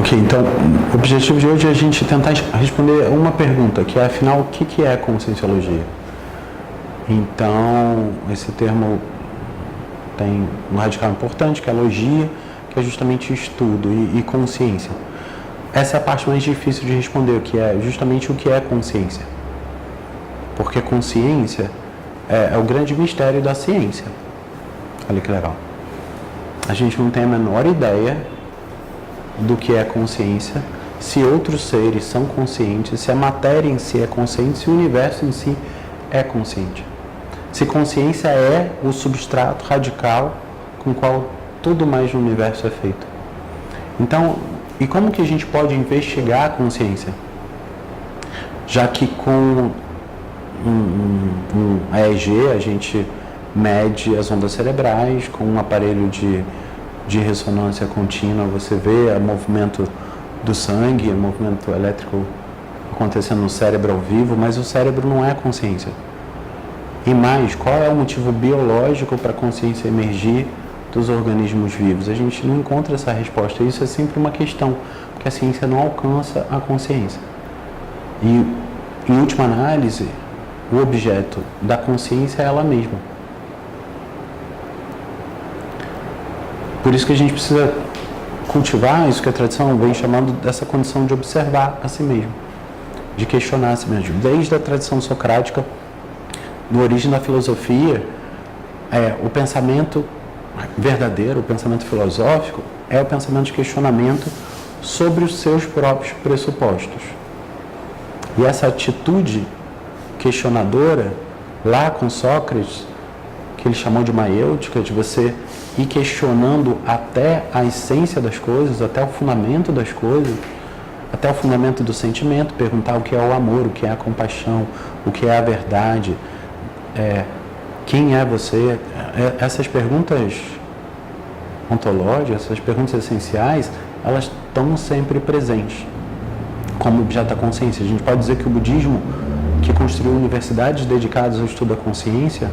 Ok, então o objetivo de hoje é a gente tentar responder uma pergunta, que é, afinal, o que é conscienciologia? Então, esse termo tem um radical importante, que é a logia, que é justamente estudo e consciência. Essa é a parte mais difícil de responder, que é justamente o que é consciência. Porque consciência é o grande mistério da ciência. Olha que legal. A gente não tem a menor ideia do que é consciência, se outros seres são conscientes, se a matéria em si é consciente, se o universo em si é consciente. Se consciência é o substrato radical com o qual tudo mais no universo é feito. Então, e como que a gente pode investigar a consciência? Já que com um EEG a gente mede as ondas cerebrais, com um aparelho de ressonância contínua você vê o movimento do sangue, o movimento elétrico acontecendo no cérebro ao vivo, mas o cérebro não é consciência. E mais, qual é o motivo biológico para a consciência emergir dos organismos vivos? A gente não encontra essa resposta. Isso é sempre uma questão, porque a ciência não alcança a consciência. E, em última análise, o objeto da consciência é ela mesma. Por isso que a gente precisa cultivar isso que a tradição vem chamando dessa condição de observar a si mesmo, de questionar a si mesmo. Desde a tradição socrática, no origem da filosofia, o pensamento verdadeiro, o pensamento filosófico, é o pensamento de questionamento sobre os seus próprios pressupostos. E essa atitude questionadora, lá com Sócrates, que ele chamou de maiêutica, de você ir questionando até a essência das coisas, até o fundamento das coisas, até o fundamento do sentimento, perguntar o que é o amor, o que é a compaixão, o que é a verdade, quem é você. Essas perguntas ontológicas, essas perguntas essenciais, elas estão sempre presentes como objeto da consciência. A gente pode dizer que o budismo, que construiu universidades dedicadas ao estudo da consciência,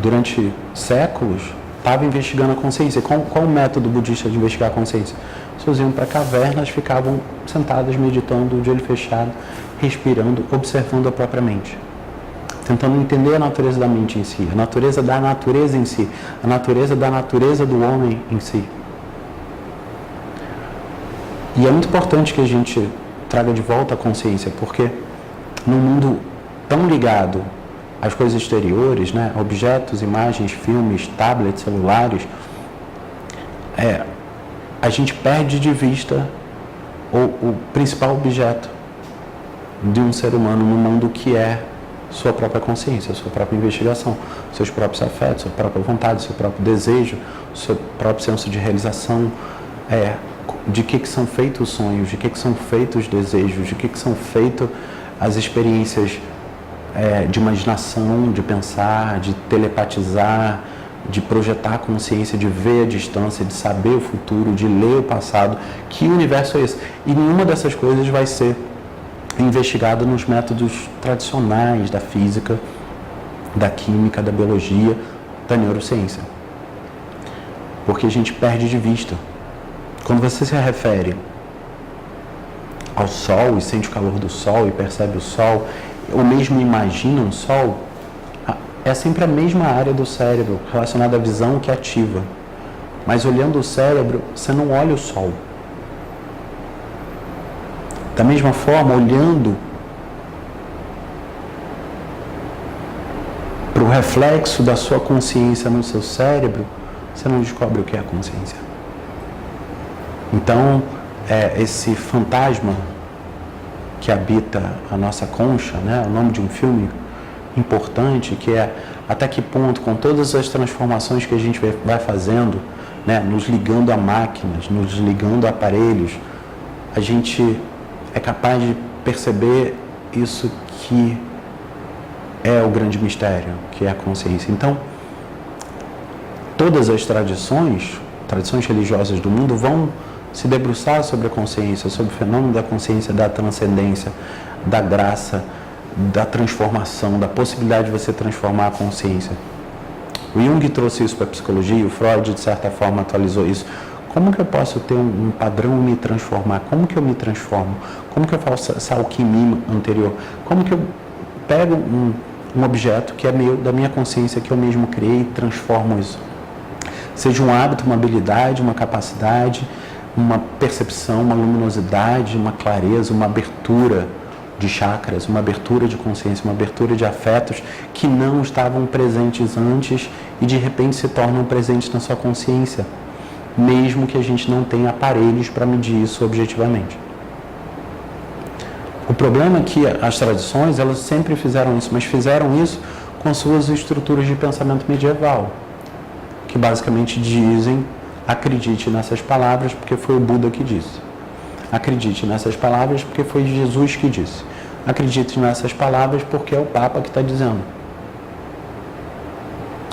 durante séculos, estava investigando a consciência. Qual o método budista de investigar a consciência? As pessoas iam para cavernas, ficavam sentadas, meditando, de olho fechado, respirando, observando a própria mente, tentando entender a natureza da mente em si, a natureza da natureza em si, a natureza da natureza do homem em si. E é muito importante que a gente traga de volta a consciência, porque num mundo tão ligado às coisas exteriores, né, objetos, imagens, filmes, tablets, celulares, a gente perde de vista o principal objeto de um ser humano no mundo, que é sua própria consciência, sua própria investigação, seus próprios afetos, sua própria vontade, seu próprio desejo, seu próprio senso de realização, de que são feitos os sonhos, de que são feitos os desejos, de que são feitas as experiências de imaginação, de pensar, de telepatizar, de projetar a consciência, de ver a distância, de saber o futuro, de ler o passado. Que universo é esse? E nenhuma dessas coisas vai ser investigada nos métodos tradicionais da física, da química, da biologia, da neurociência. Porque a gente perde de vista. Quando você se refere ao Sol e sente o calor do Sol e percebe o Sol, ou mesmo imagina um Sol, é sempre a mesma área do cérebro relacionada à visão que ativa. Mas olhando o cérebro, você não olha o Sol. Da mesma forma, olhando para o reflexo da sua consciência no seu cérebro, você não descobre o que é a consciência. Então, esse fantasma que habita a nossa concha, né? O nome de um filme importante, que é até que ponto, com todas as transformações que a gente vai fazendo, né? Nos ligando a máquinas, nos ligando a aparelhos, a gente é capaz de perceber isso que é o grande mistério, que é a consciência. Então, todas as tradições religiosas do mundo vão se debruçar sobre a consciência, sobre o fenômeno da consciência, da transcendência, da graça, da transformação, da possibilidade de você transformar a consciência. O Jung trouxe isso para a psicologia, o Freud, de certa forma, atualizou isso Como que eu posso ter um padrão e me transformar? Como que eu me transformo? Como que eu faço essa alquimia anterior? Como que eu pego um objeto que é meu, da minha consciência, que eu mesmo criei e transformo isso? Seja um hábito, uma habilidade, uma capacidade, uma percepção, uma luminosidade, uma clareza, uma abertura de chakras, uma abertura de consciência, uma abertura de afetos que não estavam presentes antes e de repente se tornam presentes na sua consciência, mesmo que a gente não tenha aparelhos para medir isso objetivamente. O problema é que as tradições, elas sempre fizeram isso, mas fizeram isso com suas estruturas de pensamento medieval, que basicamente dizem: acredite nessas palavras porque foi o Buda que disse. Acredite nessas palavras porque foi Jesus que disse. Acredite nessas palavras porque é o Papa que está dizendo.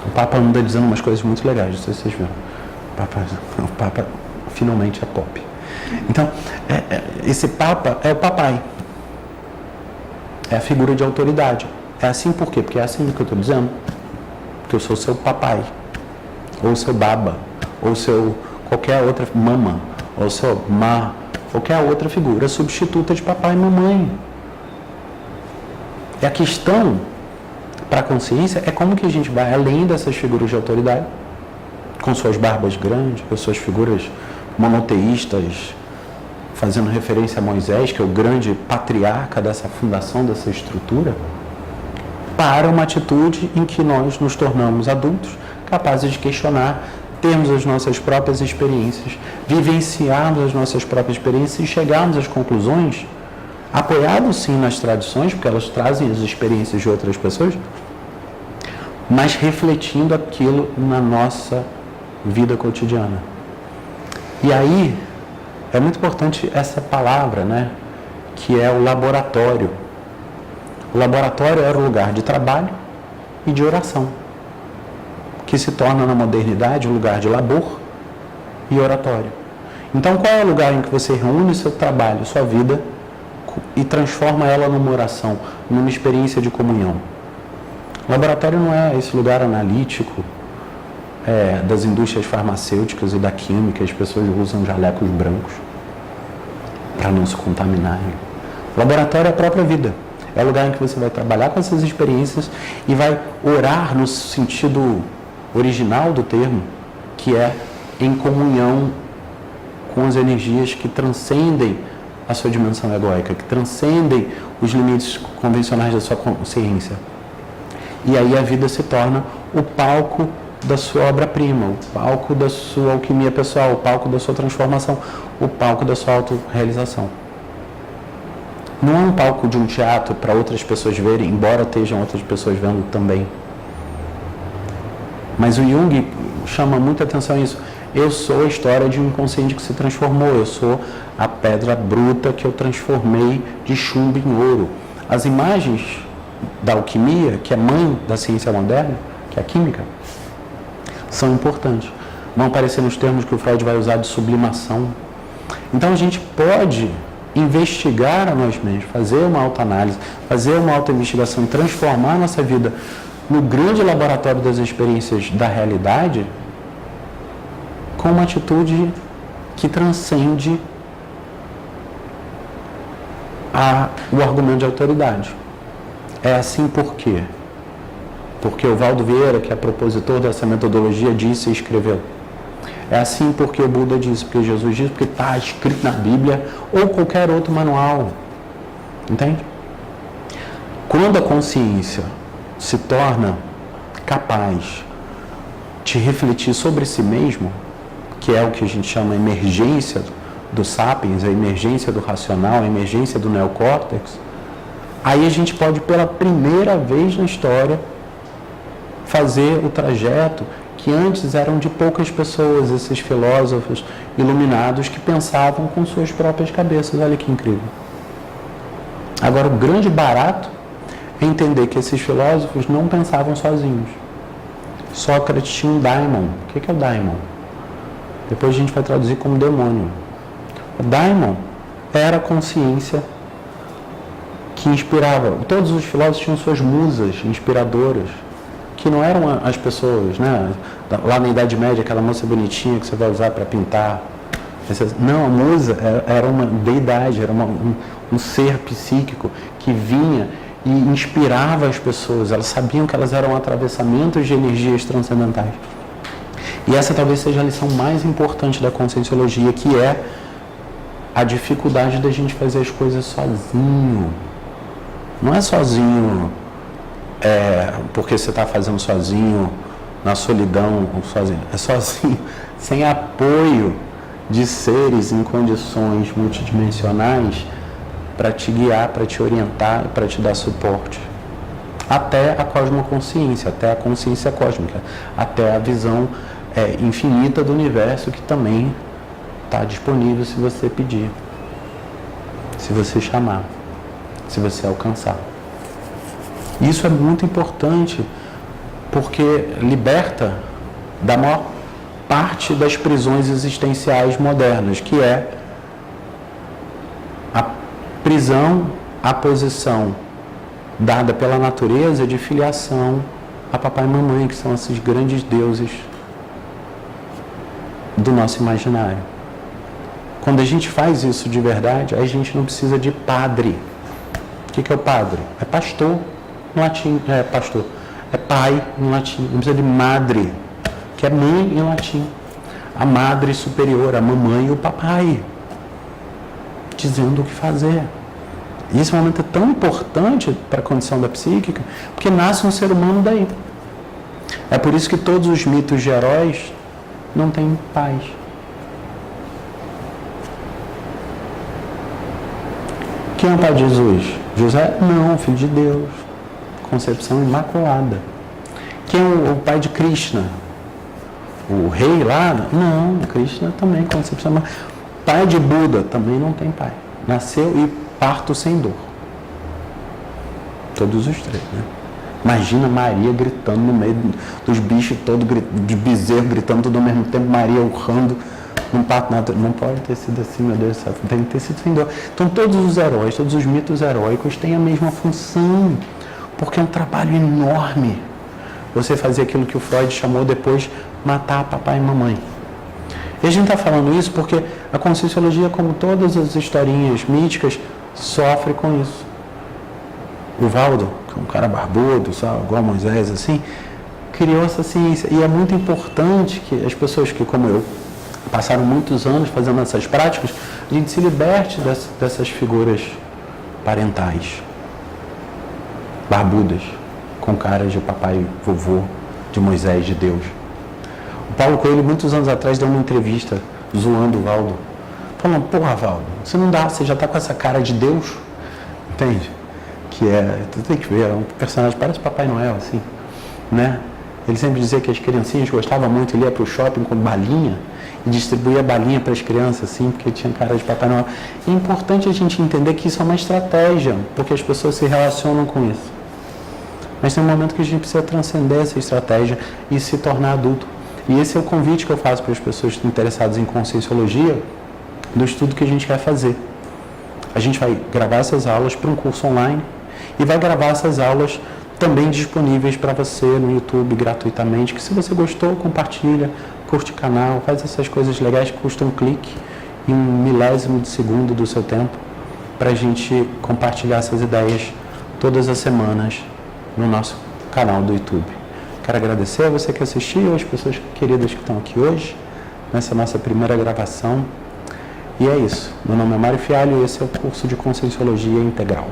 O Papa anda dizendo umas coisas muito legais, não sei se vocês viram. O Papa finalmente é pop. Então, esse Papa é o papai. É a figura de autoridade. É assim por quê? Porque é assim que eu estou dizendo. Porque eu sou seu papai. Ou seu baba. Ou seu qualquer outra mama. Ou seu ma. Qualquer outra figura substituta de papai e mamãe. E a questão para a consciência é como que a gente vai além dessas figuras de autoridade, com suas barbas grandes, com suas figuras monoteístas, fazendo referência a Moisés, que é o grande patriarca dessa fundação, dessa estrutura, para uma atitude em que nós nos tornamos adultos, capazes de questionar, termos as nossas próprias experiências, vivenciarmos as nossas próprias experiências e chegarmos às conclusões, apoiados sim nas tradições, porque elas trazem as experiências de outras pessoas, mas refletindo aquilo na nossa vida cotidiana. E aí, é muito importante essa palavra, né, que é o laboratório. O laboratório era o lugar de trabalho e de oração, que se torna na modernidade um lugar de labor e oratório. Então, qual é o lugar em que você reúne o seu trabalho, sua vida, e transforma ela numa oração, numa experiência de comunhão? O laboratório não é esse lugar analítico das indústrias farmacêuticas e da química. As pessoas usam jalecos brancos para não se contaminarem. O laboratório é a própria vida. É o lugar em que você vai trabalhar com essas experiências e vai orar no sentido original do termo, que é em comunhão com as energias que transcendem a sua dimensão egóica, que transcendem os limites convencionais da sua consciência. E aí a vida se torna o palco da sua obra-prima, o palco da sua alquimia pessoal, o palco da sua transformação, o palco da sua autorrealização. Não é um palco de um teatro para outras pessoas verem, embora estejam outras pessoas vendo também. Mas o Jung chama muita atenção a isso. Eu sou a história de um inconsciente que se transformou. Eu sou a pedra bruta que eu transformei de chumbo em ouro. As imagens da alquimia, que é mãe da ciência moderna, que é a química, são importantes. Vão aparecer nos termos que o Freud vai usar de sublimação. Então a gente pode investigar a nós mesmos, fazer uma autoanálise, fazer uma autoinvestigação e transformar a nossa vida no grande laboratório das experiências da realidade, com uma atitude que transcende o argumento de autoridade. É assim por quê? Porque o Valdo Vieira, que é propositor dessa metodologia, disse e escreveu. É assim porque o Buda disse, porque Jesus disse, porque está escrito na Bíblia ou qualquer outro manual. Entende? Quando a consciência se torna capaz de refletir sobre si mesmo, que é o que a gente chama de emergência do sapiens, a emergência do racional, a emergência do neocórtex, aí a gente pode, pela primeira vez na história, fazer o trajeto que antes eram de poucas pessoas, esses filósofos iluminados que pensavam com suas próprias cabeças. Olha que incrível. Agora, o grande barato é entender que esses filósofos não pensavam sozinhos. Sócrates tinha um daimon. O que é o daimon? Depois a gente vai traduzir como demônio. O daimon era a consciência que inspirava. Todos os filósofos tinham suas musas inspiradoras, que não eram as pessoas, né? Lá na Idade Média, aquela moça bonitinha que você vai usar para pintar Não, a musa era uma deidade, era um ser psíquico que vinha e inspirava as pessoas. Elas sabiam que elas eram atravessamentos de energias transcendentais. E essa talvez seja a lição mais importante da Conscienciologia, que é a dificuldade da gente fazer as coisas sozinho. Não é sozinho porque você está fazendo sozinho, na solidão, sozinho. É sozinho, sem apoio de seres em condições multidimensionais para te guiar, para te orientar, para te dar suporte. Até a cosmoconsciência, até a consciência cósmica, até a visão infinita do universo, que também está disponível se você pedir, se você chamar, se você alcançar. Isso é muito importante, porque liberta da maior parte das prisões existenciais modernas, que é a prisão, a posição dada pela natureza de filiação a papai e mamãe, que são esses grandes deuses do nosso imaginário. Quando a gente faz isso de verdade, a gente não precisa de padre. O que é o padre? É pastor, no latim, pastor. É pai, em latim. Não precisa de madre, que é mãe em latim. A madre superior, a mamãe e o papai, dizendo o que fazer. E esse momento é tão importante para a condição da psíquica, porque nasce um ser humano daí. É por isso que todos os mitos de heróis não têm pais. Quem é o pai de Jesus? José? Não, filho de Deus. Concepção imaculada. Quem é o pai de Krishna? O rei lá? Não, Krishna também, concepção imaculada. Pai de Buda? Também não tem pai. Nasceu e parto sem dor. Todos os três, né? Imagina Maria gritando no meio dos bichos todos, de bezerro gritando tudo ao mesmo tempo, Maria urrando num parto natural. Não pode ter sido assim, meu Deus do céu, tem que ter sido sem dor. Então todos os heróis, todos os mitos heróicos têm a mesma função, porque é um trabalho enorme você fazer aquilo que o Freud chamou depois matar papai e mamãe. E a gente está falando isso porque a Conscienciologia, como todas as historinhas míticas, sofre com isso. O Valdo, que é um cara barbudo, sabe, igual Moisés, assim, criou essa ciência. E é muito importante que as pessoas que, como eu, passaram muitos anos fazendo essas práticas, a gente se liberte dessas figuras parentais, barbudas, com caras de papai e vovô, de Moisés, de Deus. O Paulo Coelho, muitos anos atrás, deu uma entrevista zoando o Valdo, falando: porra, Valdo, você já está com essa cara de Deus, entende? Que tu tem que ver, é um personagem, parece Papai Noel, assim, né? Ele sempre dizia que as criancinhas gostavam muito, ele ia para o shopping com balinha e distribuía balinha para as crianças, assim, porque tinha cara de Papai Noel. É importante a gente entender que isso é uma estratégia, porque as pessoas se relacionam com isso. Mas tem um momento que a gente precisa transcender essa estratégia e se tornar adulto. E esse é o convite que eu faço para as pessoas interessadas em Conscienciologia, do estudo que a gente quer fazer. A gente vai gravar essas aulas para um curso online e vai gravar essas aulas também disponíveis para você no YouTube gratuitamente, que se você gostou, compartilha, curte o canal, faz essas coisas legais que custam um clique e 1/1000 de segundo do seu tempo, para a gente compartilhar essas ideias todas as semanas no nosso canal do YouTube. Quero agradecer a você que assistiu, as pessoas queridas que estão aqui hoje, nessa nossa primeira gravação. E é isso. Meu nome é Mário Fialho e esse é o curso de Conscienciologia Integral.